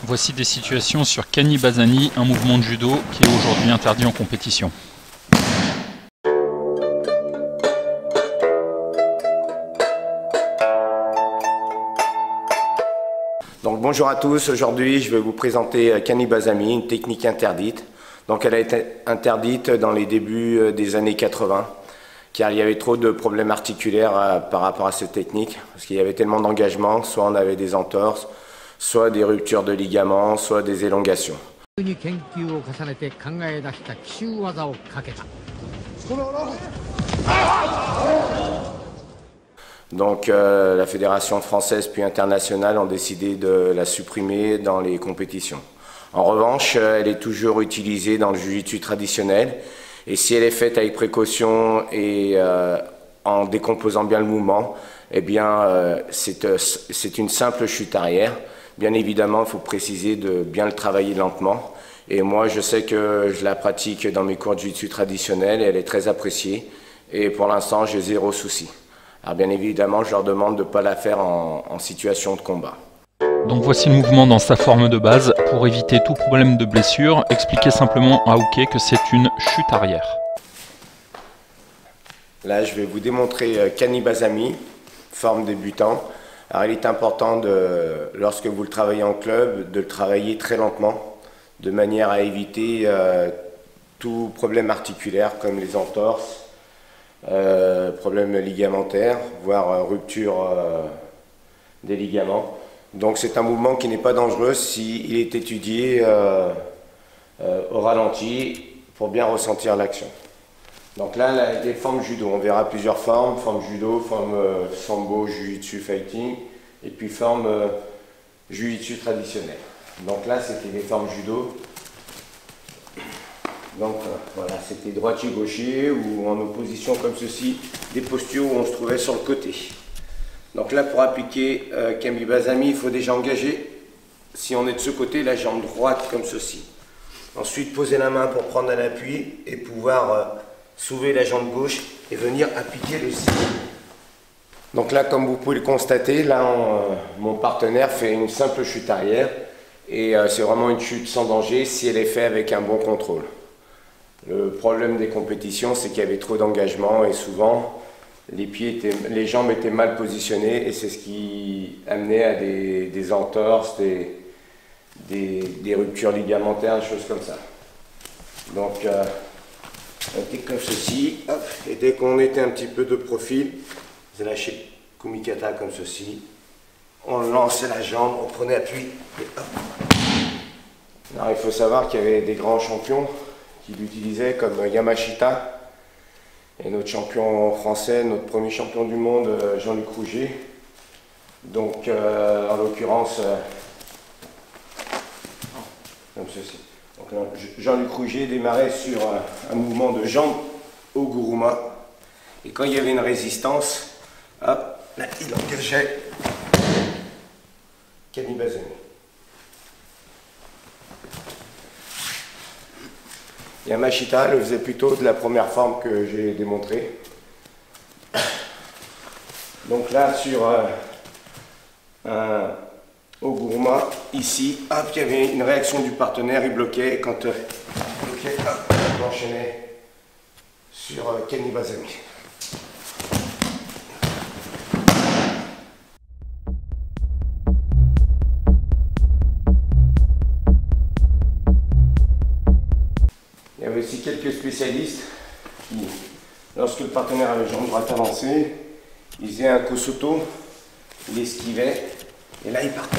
Voici des situations sur Kani Bazani, un mouvement de judo qui est aujourd'hui interdit en compétition. Donc bonjour à tous, aujourd'hui je vais vous présenter Kani Bazani, une technique interdite. Donc elle a été interdite dans les débuts des années 80, car il y avait trop de problèmes articulaires par rapport à cette technique, parce qu'il y avait tellement d'engagement, soit on avait des entorses, soit des ruptures de ligaments, soit des élongations. Donc la fédération française puis internationale ont décidé de la supprimer dans les compétitions. En revanche, elle est toujours utilisée dans le jiu-jitsu traditionnel, et si elle est faite avec précaution et en décomposant bien le mouvement, eh bien c'est une simple chute arrière. Bien évidemment, il faut préciser de bien le travailler lentement. Et moi, je sais que je la pratique dans mes cours de jiu-jitsu traditionnels et elle est très appréciée. Et pour l'instant, j'ai zéro souci. Alors bien évidemment, je leur demande de ne pas la faire en situation de combat. Donc voici le mouvement dans sa forme de base. Pour éviter tout problème de blessure, expliquez simplement à Aoké que c'est une chute arrière. Là, je vais vous démontrer Kani Bazani, forme débutant. Alors il est important, lorsque vous le travaillez en club, de le travailler très lentement, de manière à éviter tout problème articulaire comme les entorses, problèmes ligamentaires, voire rupture des ligaments. Donc c'est un mouvement qui n'est pas dangereux s'il est étudié au ralenti pour bien ressentir l'action. Donc là, les formes judo, on verra plusieurs formes, forme judo, forme sambo, jiu-jitsu fighting, et puis forme jiu-jitsu traditionnel. Donc là, c'était les formes judo. Donc voilà, c'était droitier-gaucher, ou en opposition comme ceci, des postures où on se trouvait sur le côté. Donc là, pour appliquer Kani Bazani, il faut déjà engager, si on est de ce côté, la jambe droite comme ceci. Ensuite, poser la main pour prendre un appui et pouvoir soulever la jambe gauche et venir appliquer le ciseau. Donc là, comme vous pouvez le constater, là, mon partenaire fait une simple chute arrière et c'est vraiment une chute sans danger si elle est faite avec un bon contrôle. Le problème des compétitions, c'est qu'il y avait trop d'engagement et souvent les jambes étaient mal positionnées et c'est ce qui amenait à des entorses, des ruptures ligamentaires, des choses comme ça. Donc on était comme ceci, hop, et dès qu'on était un petit peu de profil, vous lâchez Kumikata comme ceci, on lançait la jambe, on prenait appui, et hop. Alors il faut savoir qu'il y avait des grands champions qui l'utilisaient comme Yamashita, et notre champion français, notre premier champion du monde, Jean-Luc Rouget. Donc en l'occurrence, comme ceci. Donc Jean-Luc Rouget démarrait sur un mouvement de jambe au guruma. Et quand il y avait une résistance, hop, là, il engageait Kani Bazani. Yamashita le faisait plutôt de la première forme que j'ai démontrée. Donc là, sur un Oguruma, ici, hop, il y avait une réaction du partenaire, il bloquait, et quand il bloquait, hop, on enchaînait sur Kani Bazani. Il y avait aussi quelques spécialistes qui, lorsque le partenaire avait la jambe droite avancée, il faisait un kosoto, il esquivait, et là il partait.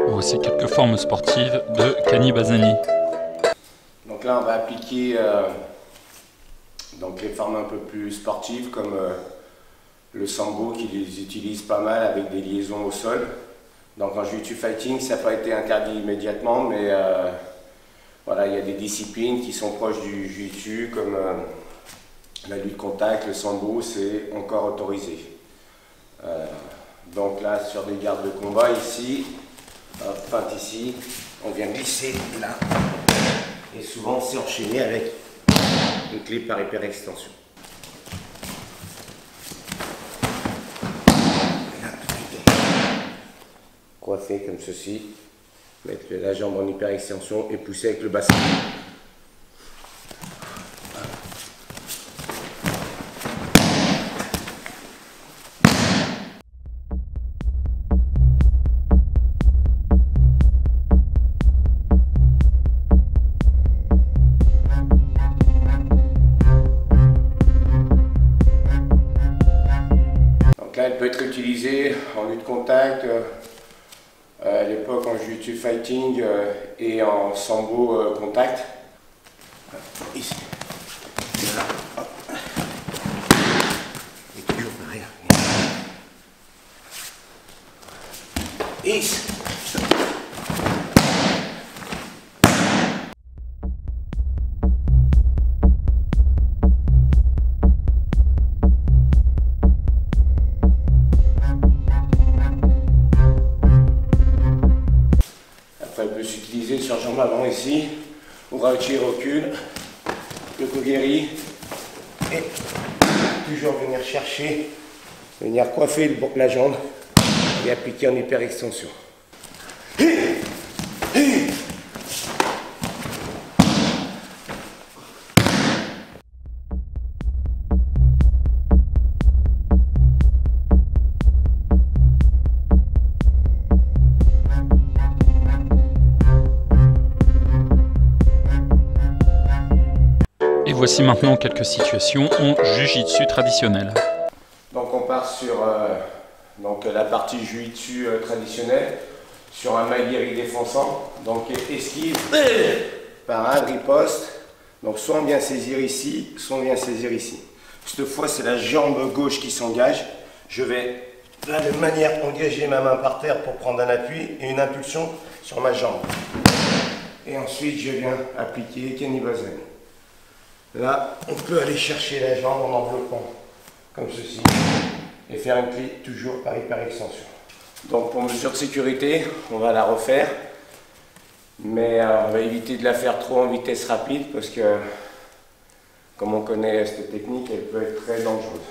Voici quelques formes sportives de Kani Bazani. Donc là on va appliquer donc les formes un peu plus sportives comme le sambo qui les utilise pas mal avec des liaisons au sol. Donc en jiu-jitsu fighting ça n'a pas été interdit immédiatement, mais voilà, il y a des disciplines qui sont proches du jiu-jitsu comme la lutte contact, le sambo, c'est encore autorisé. Donc là sur des gardes de combat ici, Hop, feinte ici, on vient glisser là. Et souvent c'est enchaîné avec une clé par hyper-extension. Coiffer comme ceci, mettre la jambe en hyper-extension et pousser avec le bassin. Là, elle peut être utilisée en lutte contact, à l'époque en jiu-jitsu fighting et en sambo contact. Ici. Là. Hop. Et toujours derrière. Ici. Elle peut s'utiliser sur jambe avant ici, Urouchi recule, le Kogeri, et toujours venir chercher, venir coiffer la jambe et appliquer en hyper-extension. Et voici maintenant quelques situations en jiu-jitsu traditionnel. Donc on part sur la partie jiu-jitsu traditionnelle, sur un maigiri défonçant, donc esquive, parade, riposte. Donc soit on vient saisir ici, soit on vient saisir ici. Cette fois c'est la jambe gauche qui s'engage. Je vais de la même manière engager ma main par terre pour prendre un appui et une impulsion sur ma jambe. Et ensuite je viens appliquer Kenibazan. Là, on peut aller chercher la jambe en enveloppant, comme ceci, et faire une clé toujours par hyper-extension. Donc pour mesure de sécurité, on va la refaire, mais on va éviter de la faire trop en vitesse rapide, parce que, comme on connaît cette technique, elle peut être très dangereuse.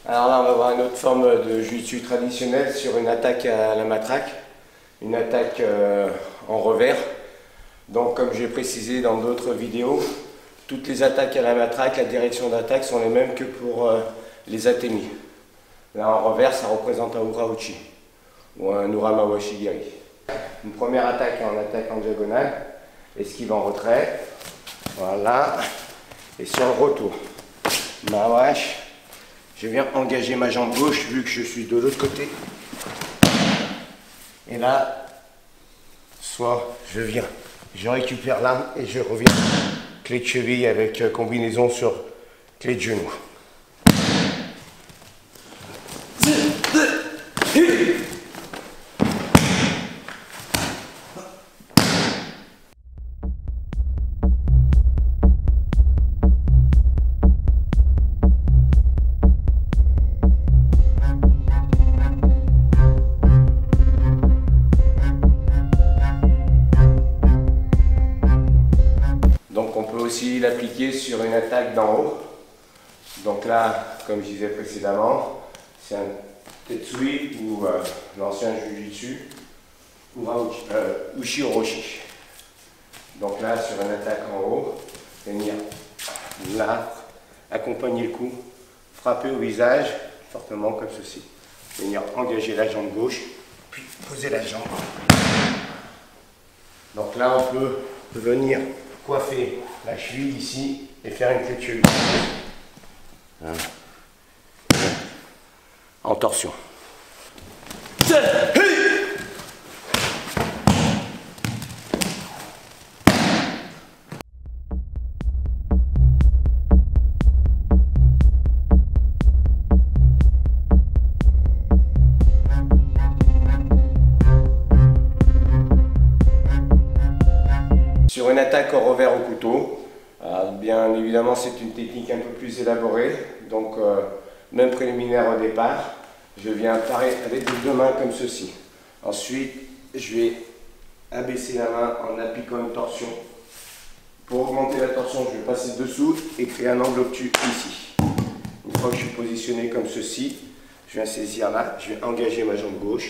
Alors là, on va voir une autre forme de jiu-jitsu traditionnel sur une attaque à la matraque, une attaque en revers. Donc, comme j'ai précisé dans d'autres vidéos, toutes les attaques à la matraque, la direction d'attaque sont les mêmes que pour les atemi. Là, en revers, ça représente un Urouchi ou un Uramawashigiri. Une première attaque en diagonale, esquive en retrait, voilà, et sur le retour, Mawash. Je viens engager ma jambe gauche vu que je suis de l'autre côté. Et là, soit je viens, je récupère l'arme et je reviens. Clé de cheville avec combinaison sur clé de genou. Aussi l'appliquer sur une attaque d'en haut. Donc là, comme je disais précédemment, c'est un Tetsui ou l'ancien Jiu-Jitsu ou Ushi Orochi. Donc là, sur une attaque en haut, venir là, accompagner le coup, frapper au visage fortement comme ceci. Venir engager la jambe gauche, puis poser la jambe. Donc là, on peut venir coiffer la cheville ici et faire une clé de cheville. Voilà. En torsion. Sur une attaque au revers au couteau, bien évidemment c'est une technique un peu plus élaborée, donc même préliminaire au départ, je viens parer avec les deux mains comme ceci. Ensuite, je vais abaisser la main en appliquant une torsion. Pour augmenter la torsion, je vais passer dessous et créer un angle obtus ici. Une fois que je suis positionné comme ceci, je viens saisir là, je vais engager ma jambe gauche.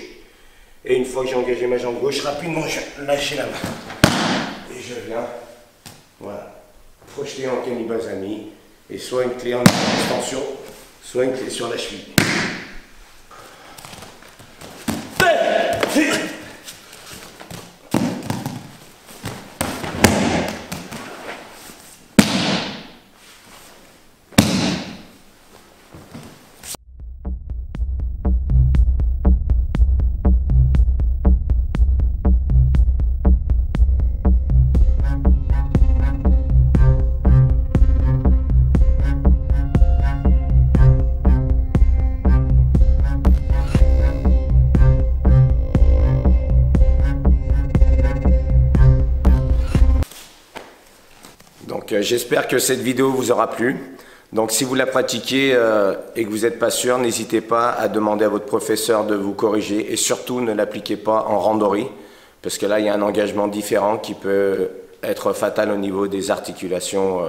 Et une fois que j'ai engagé ma jambe gauche, rapidement je viens lâcher la main. Et je viens, voilà, projeter en Kani-Bazami. Et soit une clé en extension, soit une clé sur la cheville. Donc j'espère que cette vidéo vous aura plu. Donc si vous la pratiquez et que vous n'êtes pas sûr, n'hésitez pas à demander à votre professeur de vous corriger et surtout ne l'appliquez pas en randori parce que là il y a un engagement différent qui peut être fatal au niveau des articulations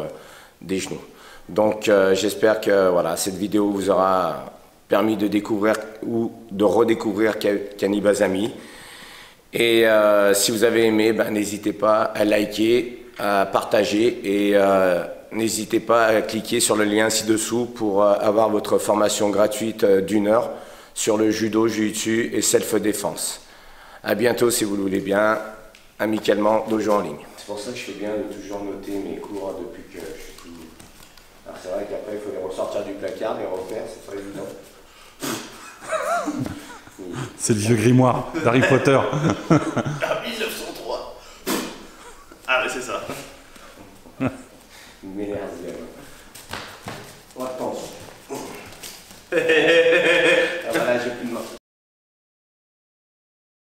des genoux. Donc j'espère que voilà, cette vidéo vous aura permis de découvrir ou de redécouvrir Kani-Bazami. Et si vous avez aimé, n'hésitez pas à liker, à partager et n'hésitez pas à cliquer sur le lien ci-dessous pour avoir votre formation gratuite d'1 heure sur le judo, jiu-jitsu et self-défense. À bientôt si vous le voulez bien, amicalement, Dojo en ligne. C'est pour ça que je fais bien de toujours noter mes cours depuis que je suis tout... Alors c'est vrai qu'après il faut les ressortir du placard, les repères, c'est pas évident. C'est le vieux grimoire d'Harry Potter. Ah, 1903. Ah, mais c'est ça. Merde. Oh, attention.